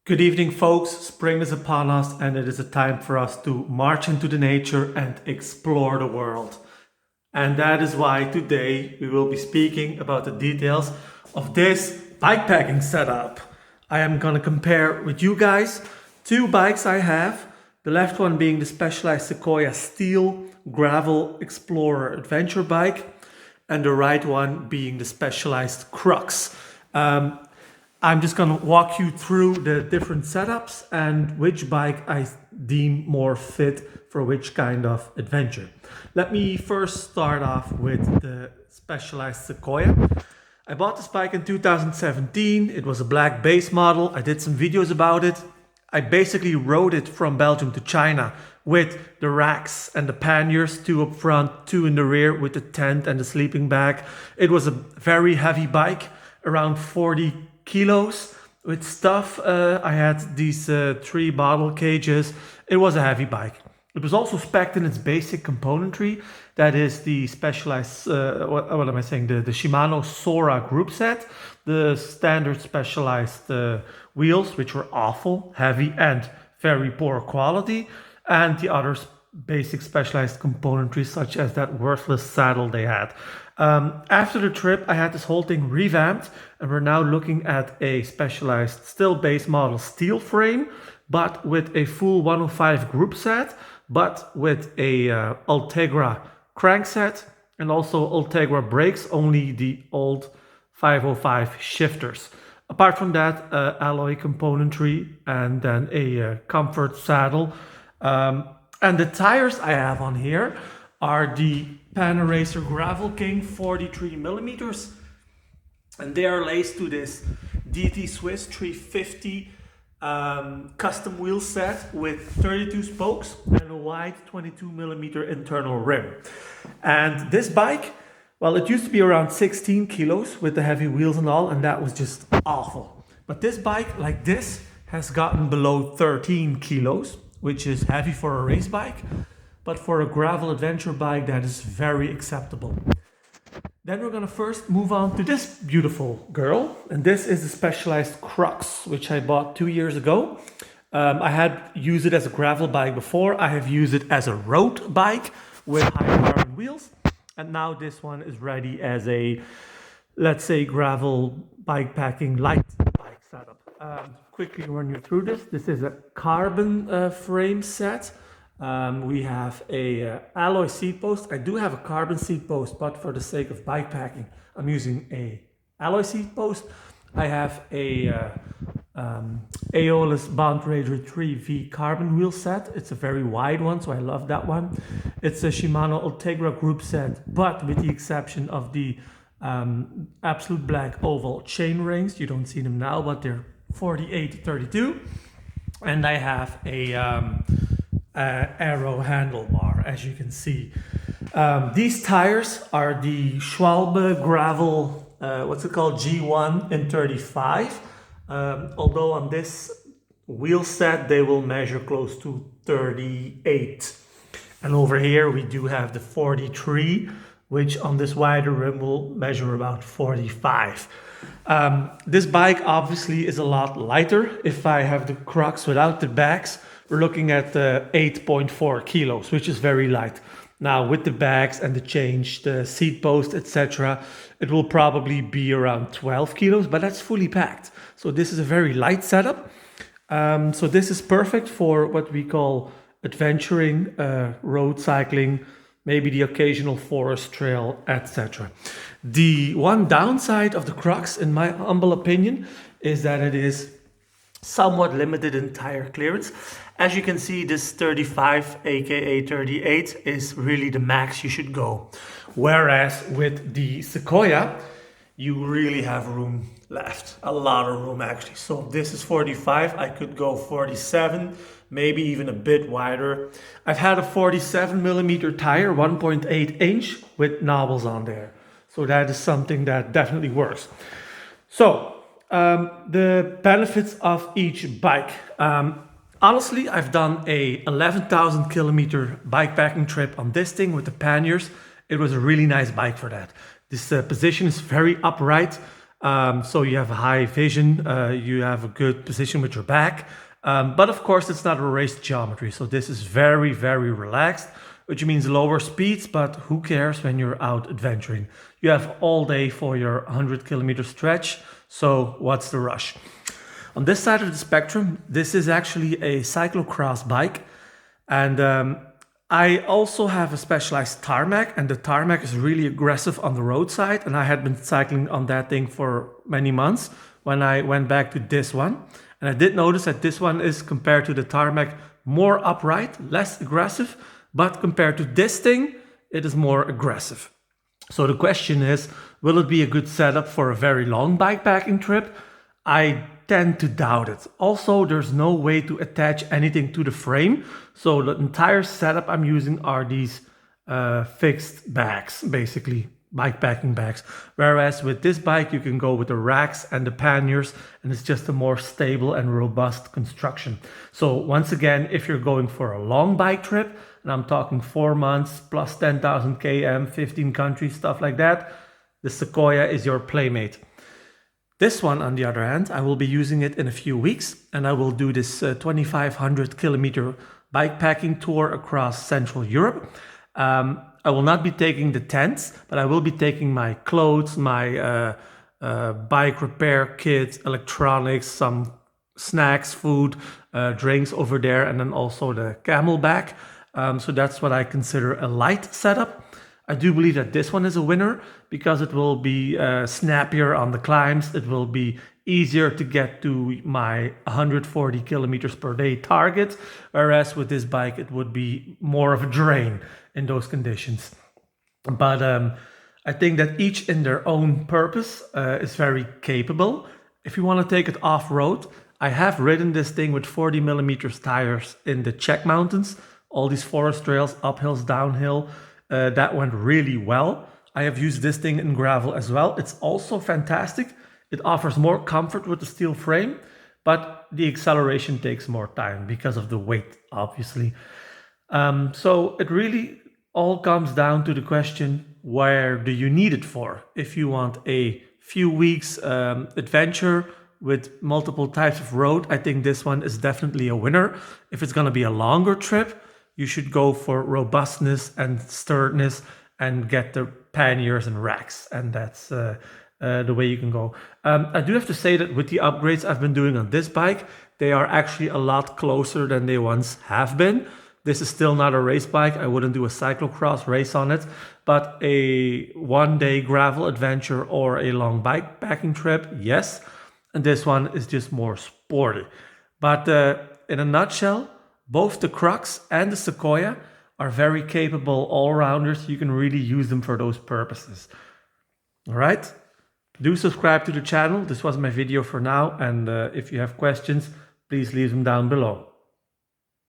Good evening, folks. Spring is upon us, and it is a time for us to march into the nature and explore the world. And that is why today we will be speaking about the details of this bikepacking setup. I am going to compare with you guys two bikes I have. The left one being the Specialized Sequoia Steel Gravel Explorer Adventure bike, and the right one being the Specialized Crux. I'm just going to walk you through the different setups and which bike I deem more fit for which kind of adventure. Let me first start off with the Specialized Sequoia. I bought this bike in 2017. It was a black base model. I did some videos about it. I basically rode it from Belgium to China with the racks and the panniers, two up front, two in the rear with the tent and the sleeping bag. It was a very heavy bike, around 40 kilos with stuff. I had these 3 bottle cages. It was a heavy bike. It was also spec'd in its basic componentry. That is the Specialized, what am I saying? The Shimano Sora group set, the standard Specialized wheels, which were awful, heavy and very poor quality, and the other basic Specialized componentry, such as that worthless saddle they had. After the trip, I had this whole thing revamped, and we're now looking at a Specialized still base model steel frame, but with a full 105 group set, but with a Ultegra crankset and also Ultegra brakes, only the old 505 shifters. Apart from that, alloy componentry and then a comfort saddle. And the tires I have on here are the Panaracer Gravel King 43 millimeters, and they are laced to this DT Swiss 350 custom wheel set with 32 spokes and a wide 22 millimeter internal rim. And this bike, well, it used to be around 16 kilos with the heavy wheels and all, and that was just awful. But this bike, like this, has gotten below 13 kilos, which is heavy for a race bike, but for a gravel adventure bike, that is very acceptable. Then we're gonna first move on to this beautiful girl, and this is the Specialized Crux, which I bought 2 years ago. I had used it as a gravel bike before. I have used it as a road bike with high carbon wheels, and now this one is ready as a, let's say, gravel bikepacking light bike setup. Quickly run you through this. This is a carbon frame set. We have a alloy seat post. I do have a carbon seat post, but for the sake of bikepacking, I'm using a alloy seat post. I have a Aeolus Bond Raider 3V carbon wheel set. It's a very wide one, so I love that one. It's a Shimano Ultegra group set, but with the exception of the absolute black oval chain rings. You don't see them now, but they're 48 to 32. And I have a arrow handlebar, as you can see. These tires are the Schwalbe Gravel, what's it called, G1 in 35. Although on this wheel set, they will measure close to 38. And over here, we do have the 43, which on this wider rim will measure about 45. This bike obviously is a lot lighter. If I have the Crux without the bags, we're looking at 8.4 kilos, which is very light. Now with the bags and the change, the seat post, etc., it will probably be around 12 kilos, but that's fully packed. So this is a very light setup. So this is perfect for what we call adventuring, road cycling, maybe the occasional forest trail, etc. The one downside of the Crux, in my humble opinion, is that it is somewhat limited in tire clearance. As you can see, this 35 aka 38 is really the max you should go, whereas with the Sequoia you really have room left, a lot of room actually. So if this is 45, I could go 47, maybe even a bit wider. I've had a 47 millimeter tire, 1.8 inch with knobbles on there, so that is something that definitely works. So the benefits of each bike. Honestly, I've done a 11,000 kilometer bikepacking trip on this thing with the panniers. It was a really nice bike for that. This position is very upright. So you have a high vision, you have a good position with your back. But of course, it's not a race geometry. So this is very, very relaxed, which means lower speeds, but who cares when you're out adventuring? You have all day for your 100-kilometer stretch. So what's the rush? On this side of the spectrum, this is actually a cyclocross bike. And I also have a Specialized tarmac, and the tarmac is really aggressive on the roadside. And I had been cycling on that thing for many months when I went back to this one. And I did notice that this one is, compared to the tarmac, more upright, less aggressive. But compared to this thing, it is more aggressive. So the question is, will it be a good setup for a very long bikepacking trip? I tend to doubt it. Also, there's no way to attach anything to the frame. So the entire setup I'm using are these fixed bags, basically bikepacking bags. Whereas with this bike, you can go with the racks and the panniers, and it's just a more stable and robust construction. So once again, if you're going for a long bike trip, and I'm talking 4 months plus 10,000 km, 15 countries, stuff like that, the Sequoia is your playmate. This one, on the other hand, I will be using it in a few weeks, and I will do this 2,500 kilometer bikepacking tour across Central Europe. I will not be taking the tents, but I will be taking my clothes, my bike repair kit, electronics, some snacks, food, drinks over there, and then also the camelback. So that's what I consider a light setup. I do believe that this one is a winner because it will be snappier on the climbs. It will be easier to get to my 140 kilometers per day target. Whereas with this bike, it would be more of a drain in those conditions. But I think that each in their own purpose is very capable. If you want to take it off-road, I have ridden this thing with 40 millimeters tires in the Czech mountains. All these forest trails, uphills, downhill. That went really well. I have used this thing in gravel as well. It's also fantastic. It offers more comfort with the steel frame, but the acceleration takes more time because of the weight, obviously. So it really all comes down to the question, where do you need it for? If you want a few weeks adventure with multiple types of road, I think this one is definitely a winner. If it's going to be a longer trip, you should go for robustness and sturdiness and get the panniers and racks. And that's the way you can go. I do have to say that with the upgrades I've been doing on this bike, they are actually a lot closer than they once have been. This is still not a race bike. I wouldn't do a cyclocross race on it, but a one-day gravel adventure or a long bikepacking trip, yes. And this one is just more sporty. But in a nutshell, both the Crux and the Sequoia are very capable all-rounders. You can really use them for those purposes. All right? Do subscribe to the channel. This was my video for now. And if you have questions, please leave them down below.